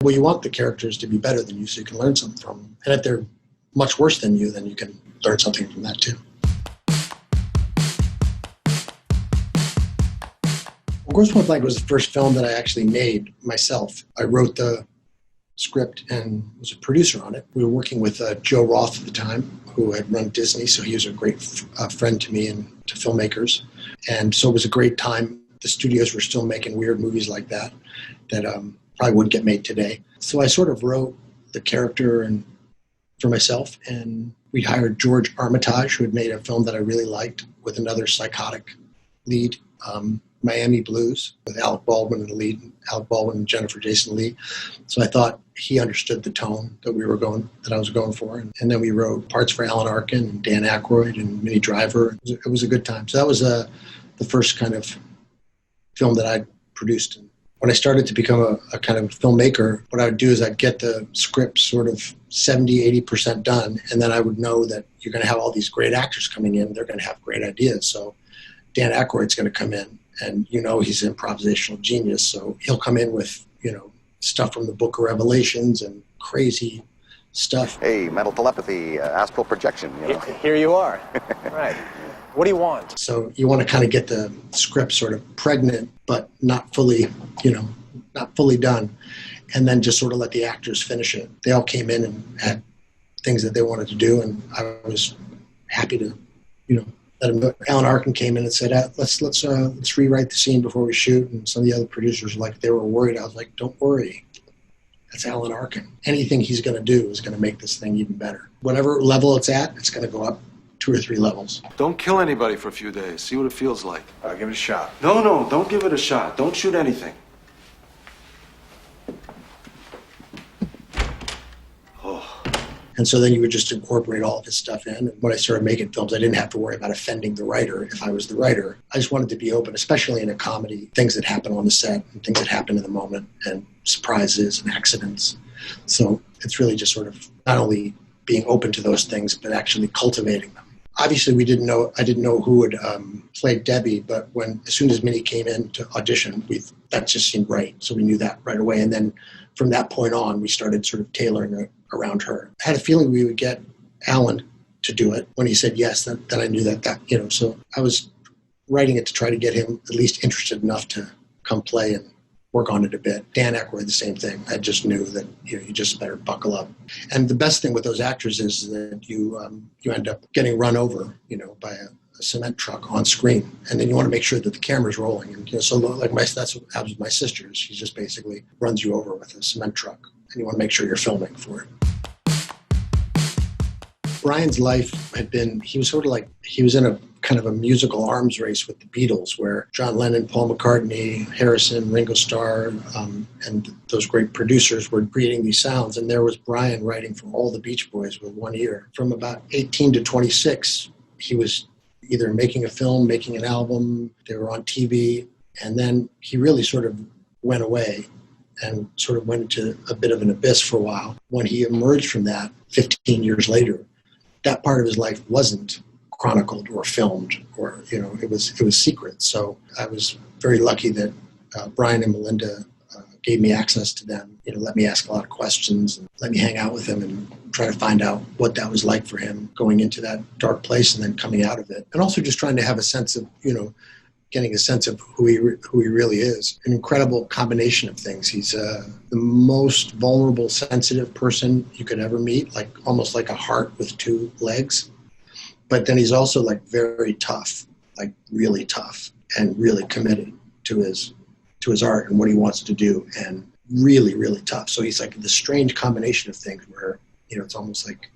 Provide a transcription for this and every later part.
Well, you want the characters to be better than you so you can learn something from them. And if they're much worse than you, then you can learn something from that too. Well, Grosse Pointe Blank was the first film that I actually made myself. I wrote the script and was a producer on it. We were working with Joe Roth at the time, who had run Disney, so he was a great friend to me and to filmmakers. And so it was a great time. The studios were still making weird movies like that probably wouldn't get made today. So I sort of wrote the character and for myself, and we hired George Armitage, who had made a film that I really liked with another psychotic lead, Miami Blues, with Alec Baldwin in the lead, Alec Baldwin and Jennifer Jason Leigh. So I thought he understood the tone that I was going for. And then we wrote parts for Alan Arkin and Dan Aykroyd and Minnie Driver. It was a good time. So that was the first kind of film that I produced. When I started to become a kind of filmmaker, what I would do is I'd get the script sort of 70, 80% done, and then I would know that you're going to have all these great actors coming in. They're going to have great ideas. So Dan Aykroyd's going to come in, and he's an improvisational genius, so he'll come in with, stuff from the Book of Revelations and crazy stuff. Hey, mental telepathy, astral projection. Here you are. Right. What do you want? So you want to kind of get the script sort of pregnant, but not fully done, and then just sort of let the actors finish it. They all came in and had things that they wanted to do, and I was happy to, let them know. Alan Arkin came in and said, let's rewrite the scene before we shoot. And some of the other producers they were worried. I was like, don't worry. That's Alan Arkin. Anything he's going to do is going to make this thing even better. Whatever level it's at, it's going to go up 2 or 3 levels. Don't kill anybody for a few days. See what it feels like. I'll give it a shot. No, don't give it a shot. Don't shoot anything. And so then you would just incorporate all of his stuff in. And when I started making films, I didn't have to worry about offending the writer if I was the writer. I just wanted to be open, especially in a comedy, things that happen on the set and things that happen in the moment and surprises and accidents. So it's really just sort of not only being open to those things, but actually cultivating them. Obviously, I didn't know who would play Debbie, but as soon as Minnie came in to audition, that just seemed right. So we knew that right away. And then from that point on, we started sort of tailoring it around her. I had a feeling we would get Alan to do it. When he said yes, then I knew that, so I was writing it to try to get him at least interested enough to come play and work on it a bit. Dan Aykroyd, the same thing. I just knew that you just better buckle up. And the best thing with those actors is that you end up getting run over, by a cement truck on screen, and then you want to make sure that the camera's rolling. And that's what happens with my sister. She just basically runs you over with a cement truck, and you want to make sure you're filming for it. Brian's life he was in a kind of a musical arms race with the Beatles, where John Lennon, Paul McCartney, Harrison, Ringo Starr, and those great producers were creating these sounds. And there was Brian writing for all the Beach Boys with one ear. From about 18 to 26, he was either making a film, making an album, they were on TV, and then he really sort of went away and sort of went into a bit of an abyss for a while. When he emerged from that 15 years later, that part of his life wasn't chronicled or filmed, or it was secret. So I was very lucky that Brian and Melinda gave me access to them. Let me ask a lot of questions and let me hang out with him and try to find out what that was like for him going into that dark place and then coming out of it. And also just trying to have a sense of getting a sense of who he really is. An incredible combination of things. He's the most vulnerable, sensitive person you could ever meet, almost like a heart with 2 legs. But then he's also very tough, really tough, and really committed to his art and what he wants to do, and really, really tough. So he's this strange combination of things where, it's almost like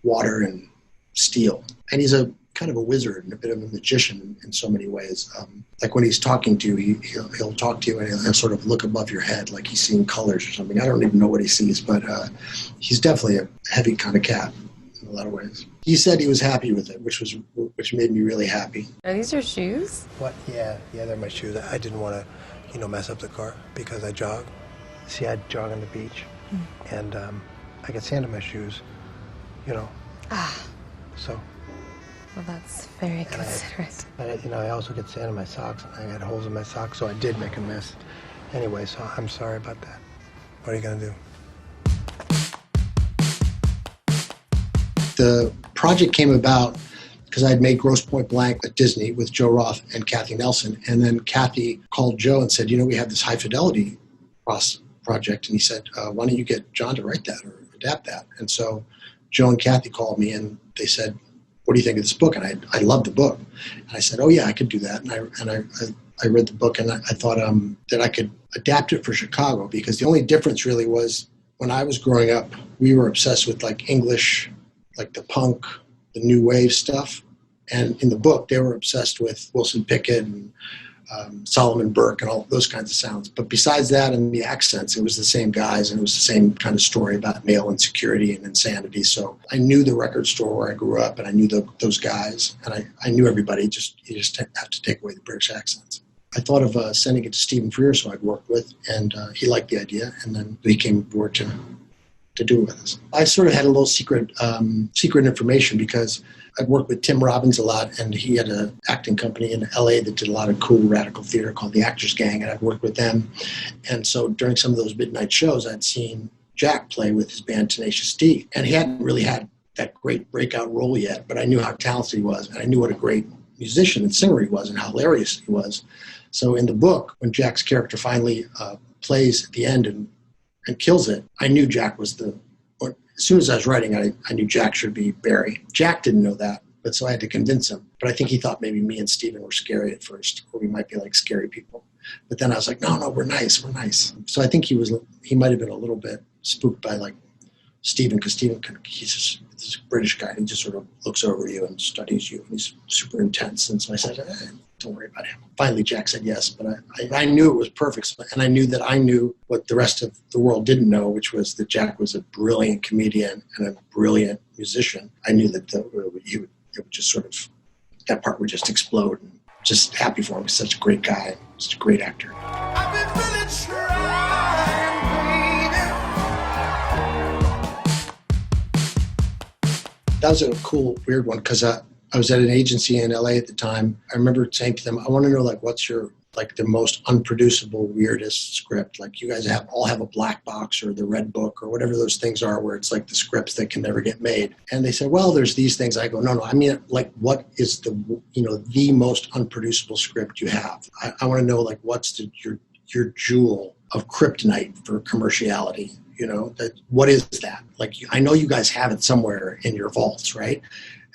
water and steel. And he's a kind of a wizard and a bit of a magician in so many ways. When he's talking to you, he'll talk to you and he'll sort of look above your head like he's seeing colors or something. I don't even know what he sees, but he's definitely a heavy kind of cat in a lot of ways. He said he was happy with it, which made me really happy. Are these your shoes? What? Yeah, they're my shoes. I didn't want to, mess up the car because I jog. See, I jog on the beach, and I get sand in my shoes, So. Well, that's very considerate. I also get sand in my socks, and I had holes in my socks, so I did make a mess. Anyway, so I'm sorry about that. What are you going to do? The project came about because I had made Grosse Pointe Blank at Disney with Joe Roth and Kathy Nelson. And then Kathy called Joe and said, we have this High Fidelity project. And he said, why don't you get John to write that or adapt that? And so Joe and Kathy called me and they said, what do you think of this book? And I loved the book. And I said, oh yeah, I could do that. And I read the book and I thought that I could adapt it for Chicago, because the only difference really was when I was growing up, we were obsessed with like English, like the punk, the new wave stuff. And in the book, they were obsessed with Wilson Pickett and Solomon Burke and all those kinds of sounds. But besides that and the accents, it was the same guys and it was the same kind of story about male insecurity and insanity. So I knew the record store where I grew up and I knew those guys and I knew everybody. You just have to take away the British accents. I thought of sending it to Stephen Frears, who I'd worked with, and he liked the idea, and then he came aboard to do it with us. I sort of had a little secret information because I'd worked with Tim Robbins a lot, and he had an acting company in LA that did a lot of cool radical theater called the Actors Gang, and I'd worked with them. And so during some of those midnight shows, I'd seen Jack play with his band Tenacious D, and he hadn't really had that great breakout role yet, but I knew how talented he was, and I knew what a great musician and singer he was and how hilarious he was. So in the book, when Jack's character finally plays at the end and kills it, I knew Jack was as soon as I was writing, I knew Jack should be Barry. Jack didn't know that, but so I had to convince him. But I think he thought maybe me and Steven were scary at first, or we might be like scary people. But then I was like, no, we're nice. So I think he might have been a little bit spooked by like Steven, because Steven, he's this British guy, and he just sort of looks over you and studies you, and he's super intense. And so I said, don't worry about him. Finally, Jack said yes, but I knew it was perfect. And I knew that I knew what the rest of the world didn't know, which was that Jack was a brilliant comedian and a brilliant musician. I knew that it would just sort of, that part would just explode. And just happy for him. He's such a great guy, such a great actor. I've been really trying, baby. That was a cool, weird one, because I was at an agency in LA at the time. I remember saying to them, I want to know, like, what's your, like, the most unproducible, weirdest script? Like, you guys all have a black box or the red book or whatever those things are where it's like the scripts that can never get made. And they said, well, there's these things. I go, no, I mean, like, what is the most unproducible script you have? I want to know, like, what's your jewel of kryptonite for commerciality? What is that? Like, I know you guys have it somewhere in your vaults, right?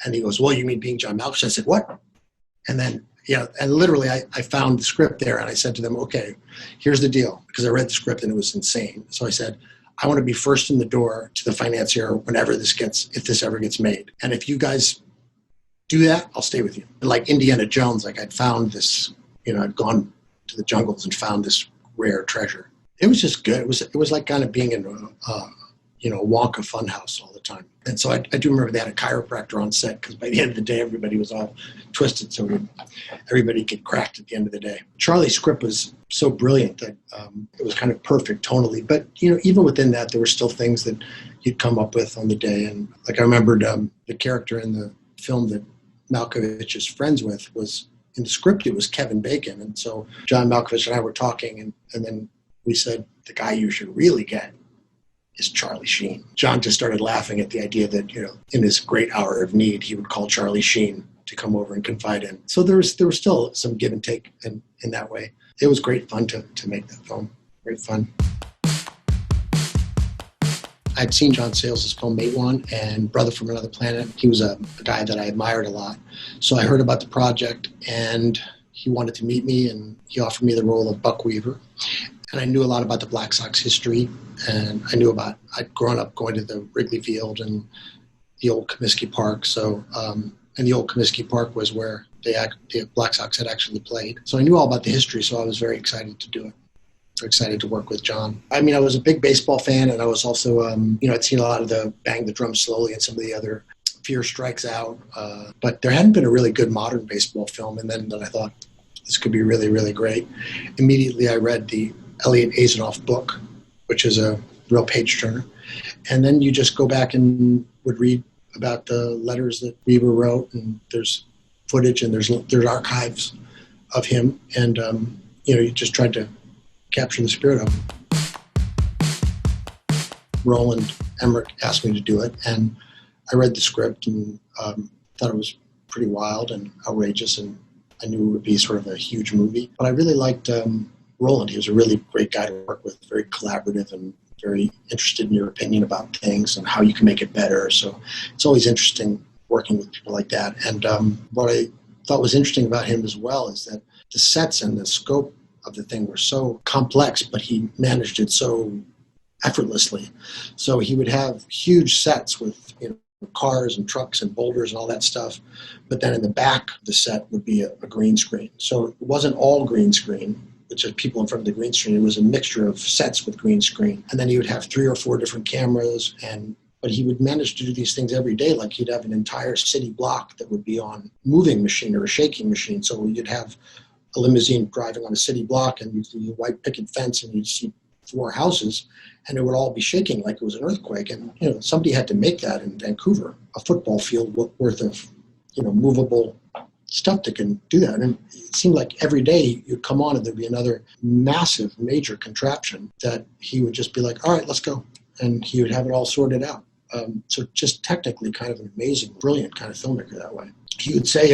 And he goes, well, you mean being John Malkovich? I said, what? And then, and literally I found the script there and I said to them, okay, here's the deal. Because I read the script and it was insane. So I said, I want to be first in the door to the financier whenever if this ever gets made. And if you guys do that, I'll stay with you. And like Indiana Jones, like I'd found this, I'd gone to the jungles and found this rare treasure. It was just good. It was like kind of being in a Wonka funhouse all the time. And so I do remember they had a chiropractor on set because by the end of the day, everybody was all twisted. So everybody get cracked at the end of the day. Charlie's script was so brilliant that it was kind of perfect tonally. But, even within that, there were still things that you'd come up with on the day. And like I remembered the character in the film that Malkovich is friends with was, in the script, it was Kevin Bacon. And so John Malkovich and I were talking and then we said, the guy you should really get is Charlie Sheen. John just started laughing at the idea that, in his great hour of need, he would call Charlie Sheen to come over and confide in. So there was still some give and take in that way. It was great fun to make that film. Great fun. I'd seen John Sayles' film Mate One and Brother from Another Planet. He was a guy that I admired a lot. So I heard about the project and he wanted to meet me and he offered me the role of Buck Weaver. And I knew a lot about the Black Sox history, and I'd grown up going to the Wrigley Field and the old Comiskey Park. So, and the old Comiskey Park was where the Black Sox had actually played. So I knew all about the history, so I was very excited to do it. Excited to work with John. I mean, I was a big baseball fan, and I was also, I'd seen a lot of the Bang the Drum Slowly and some of the other Fear Strikes Out, but there hadn't been a really good modern baseball film, and then I thought, this could be really, really great. Immediately I read the Elliot Azanoff book, which is a real page-turner. And then you just go back and would read about the letters that Weaver wrote, and there's footage and there's archives of him. And, you just tried to capture the spirit of him. Roland Emmerich asked me to do it, and I read the script and thought it was pretty wild and outrageous, and I knew it would be sort of a huge movie. But I really liked Roland. He was a really great guy to work with, very collaborative and very interested in your opinion about things and how you can make it better. So it's always interesting working with people like that. And what I thought was interesting about him as well is that the sets and the scope of the thing were so complex, but he managed it so effortlessly. So he would have huge sets with, you know, cars and trucks and boulders and all that stuff, but then in the back of the set would be a green screen. So it wasn't all green screen, which is people in front of the green screen. It was a mixture of sets with green screen. And then he would have 3 or 4 different cameras, but he would manage to do these things every day. Like he'd have an entire city block that would be on moving machine or a shaking machine. So you'd have a limousine driving on a city block, and you'd see a white picket fence, and you'd see 4 houses, and it would all be shaking like it was an earthquake. And, you know, somebody had to make that in Vancouver, a football field worth of, you know, movable stuff that can do that. And it seemed like every day you'd come on and there'd be another massive, major contraption that he would just be like, all right, let's go. And he would have it all sorted out. So just technically kind of an amazing, brilliant kind of filmmaker that way. He would say,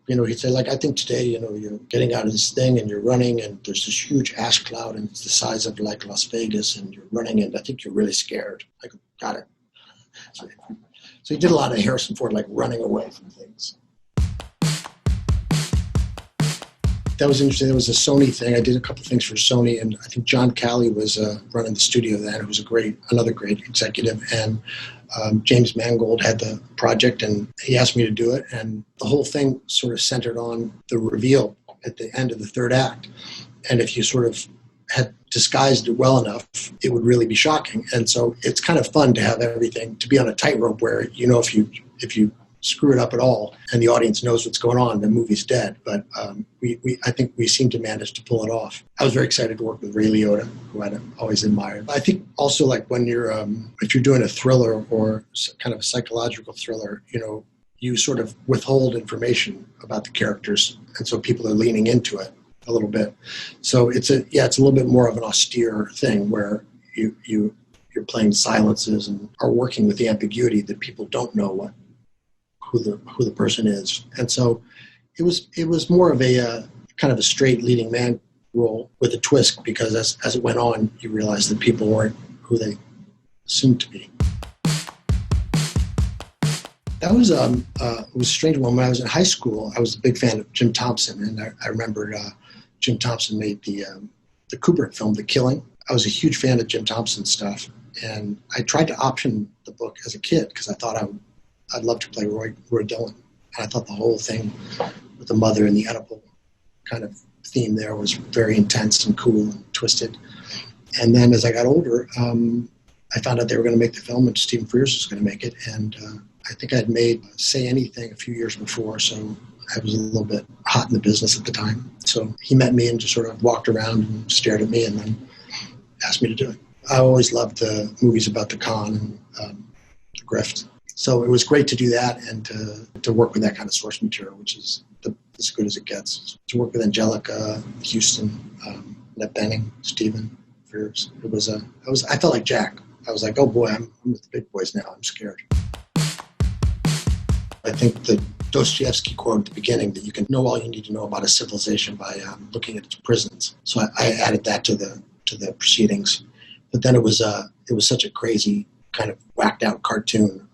you know, he'd say, like, I think today, you know, you're getting out of this thing and you're running and there's this huge ash cloud and it's the size of like Las Vegas and you're running and I think you're really scared. I go, got it. So he did a lot of Harrison Ford, like running away from things. That was interesting. There was a Sony thing. I did a couple things for Sony, and I think John Calley was running the studio then, who was another great executive. And James Mangold had the project, and he asked me to do it. And the whole thing sort of centered on the reveal at the end of the 3rd act. And if you sort of had disguised it well enough, it would really be shocking. And so it's kind of fun to have everything, to be on a tightrope where, you know, if you screw it up at all and the audience knows what's going on, the movie's dead. But I think we seem to manage to pull it off. I was very excited to work with Ray Liotta, who I'd always admired. I think also, like, when you're if you're doing a thriller or kind of a psychological thriller, you know, you sort of withhold information about the characters, and so people are leaning into it a little bit. So it's a little bit more of an austere thing where you're playing silences and are working with the ambiguity that people don't know who the person is. And so it was more of a kind of a straight leading man role with a twist, because as it went on, you realized that people weren't who they assumed to be. That was it was a strange one. When I was in high school, I was a big fan of Jim Thompson, and I remembered Jim Thompson made the Kubrick film, The Killing. I was a huge fan of Jim Thompson's stuff, and I tried to option the book as a kid because I thought I'd love to play Roy Dillon. And I thought the whole thing with the mother and the edible kind of theme there was very intense and cool and twisted. And then as I got older, I found out they were going to make the film and Stephen Frears was going to make it. And I think I'd made Say Anything a few years before, so I was a little bit hot in the business at the time. So he met me and just sort of walked around and stared at me and then asked me to do it. I always loved the movies about the con and the grift. So it was great to do that and to work with that kind of source material, which is as good as it gets. To work with Angelica, Houston, Annette Bening, Stephen Frears. I felt like Jack. I was like, oh boy, I'm with the big boys now. I'm scared. I think the Dostoevsky quote at the beginning, that you can know all you need to know about a civilization by looking at its prisons. So I added that to the proceedings. But then it was such a crazy kind of whacked out cartoon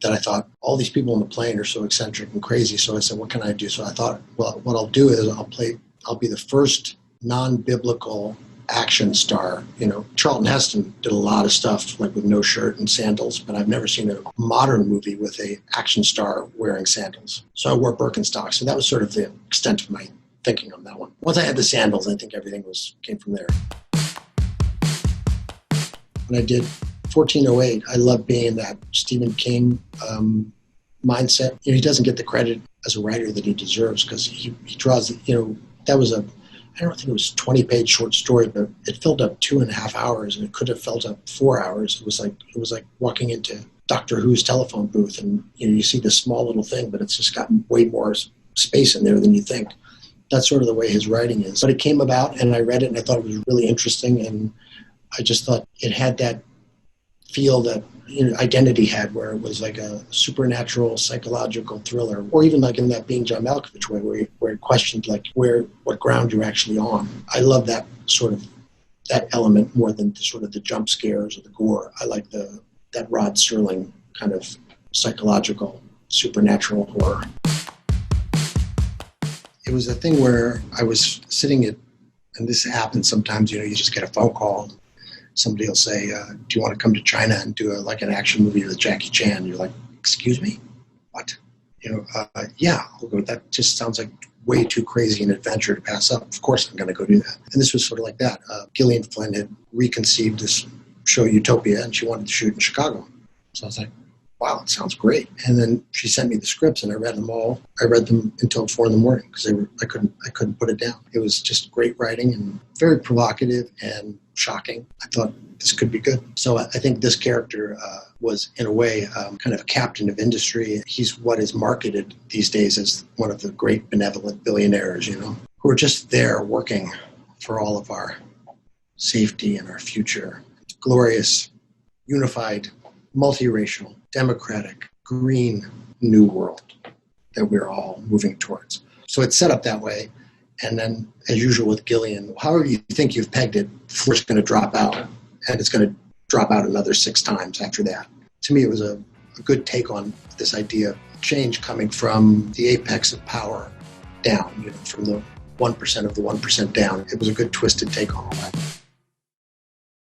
that I thought all these people on the plane are so eccentric and crazy. So I said, what can I do? So I thought, well, what I'll do is I'll be the first non-biblical action star. You know, Charlton Heston did a lot of stuff like with no shirt and sandals, but I've never seen a modern movie with a action star wearing sandals. So I wore Birkenstocks. So that was sort of the extent of my thinking on that one. Once I had the sandals, I think everything came from there. When I did 1408, I love being in that Stephen King mindset. You know, he doesn't get the credit as a writer that he deserves because he draws, you know, that was I don't think it was a 20-page short story, but it filled up 2.5 hours, and it could have filled up 4 hours. It was like walking into Doctor Who's telephone booth, and you see this small little thing, but it's just got way more space in there than you think. That's sort of the way his writing is. But it came about, and I read it, and I thought it was really interesting, and I just thought it had that feel that Identity had, where it was like a supernatural psychological thriller, or even like in that Being John Malkovich way, where it questioned like what ground you're actually on. I love that sort of that element more than the jump scares or the gore. I like that Rod Serling kind of psychological supernatural horror. It was a thing where I was sitting at, and this happens sometimes, you just get a phone call. Somebody will say, do you want to come to China and do an action movie with Jackie Chan? You're like, excuse me? What? Yeah, I'll go. That just sounds like way too crazy an adventure to pass up. Of course I'm going to go do that. And this was sort of like that. Gillian Flynn had reconceived this show Utopia, and she wanted to shoot in Chicago. So I was like, wow, it sounds great. And then she sent me the scripts, and I read them all. I read them until 4 a.m. because I couldn't put it down. It was just great writing and very provocative and shocking. I thought this could be good. So I think this character was, in a way, kind of a captain of industry. He's what is marketed these days as one of the great benevolent billionaires, who are just there working for all of our safety and our future. Glorious, unified, multiracial, democratic, green, new world that we're all moving towards. So it's set up that way. And then, as usual with Gillian, however you think you've pegged it, the floor's going to drop out, and it's going to drop out another 6 times after that. To me, it was a good take on this idea of change coming from the apex of power down, from the 1% of the 1% down. It was a good twisted take on all that.